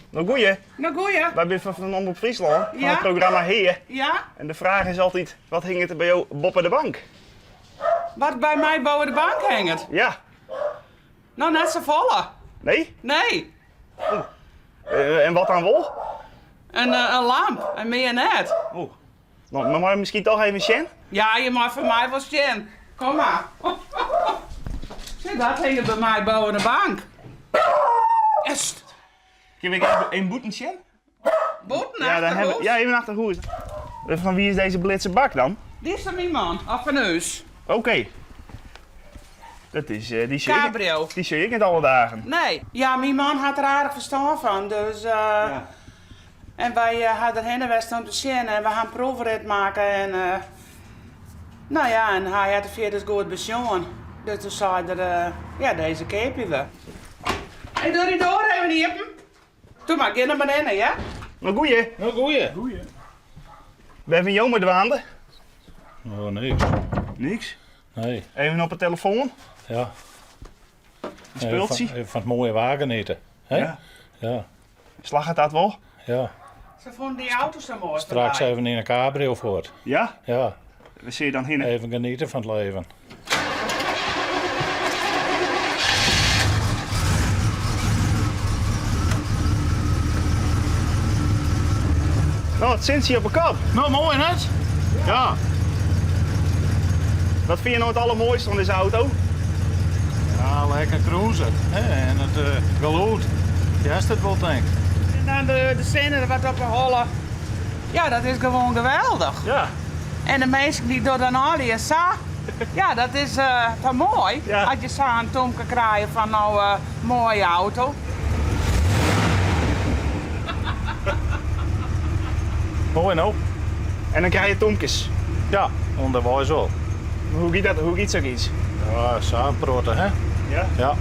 Nou goeie, Nou, goeie. wij zijn van Omroep Friesland, van Ja? het programma Heer. Ja? En de vraag is altijd, wat hing het er bij jou boppen de bank? Wat bij mij boven de bank hangt? Ja, Nou, net zo volle. nee? Nee. En wat dan wel? Een lamp. En meer net. Oh. Nou, maar misschien toch even Sjen? Ja, je mag voor mij wel zien. Kom maar. Zie, dat hing bij mij boven de bank. Est. Kun ik even een boeten Sjen? Boeten Ja, dan hebben, achterhoofd. ja, even achter hoe is het? Van wie is deze blitse bak dan? Die is van mijn man. Of van us. Oké. Dat is, die zie ik, Cabrio. die zie ik niet alle dagen. Nee. Ja, mijn man had er aardig verstand van. Dus, En wij hadden er heen geweest om te zien en we gaan proefrit maken. En, nou ja, en hij had er via dus goed pensioen. Dus toen zei er, ja, deze keepje we. En doe die door even niet. Doe maar, ga naar beneden, ja? Nou goeie, Nou, goeie. we hebben jou met waanden. Oh, niks. Niks. Nee, Even op de telefoon. ja. Een speeltje. Even van het mooie wagen eten. Hè? Ja. Ja, Slag het dat wel? ja. Ze vonden die auto's zo mooi. Straks voorbij. even in een cabrio voort. Ja? Ja, We zien je dan heen. even genieten van het leven. Nou, het zint hier op een kap. Nou, mooi net. Ja. Wat vind je nou het allermooiste van deze auto? Ja, lekker cruisen. Hè? En het geluid. Ja, is het wel denk. En dan de scène wat op de holle. Ja, dat is gewoon geweldig. Ja. En de mensen die door dan al die sa. Ja, dat is toch mooi. Ja. Als je zo een tomke krijgt van nou mooie auto. Mooi nou. En dan krijg je tomkes. Ja, onderwijs wel. Hoe giet dat? Hoe giet zoiets? Ja, samen praten, hè? Ja? Ja.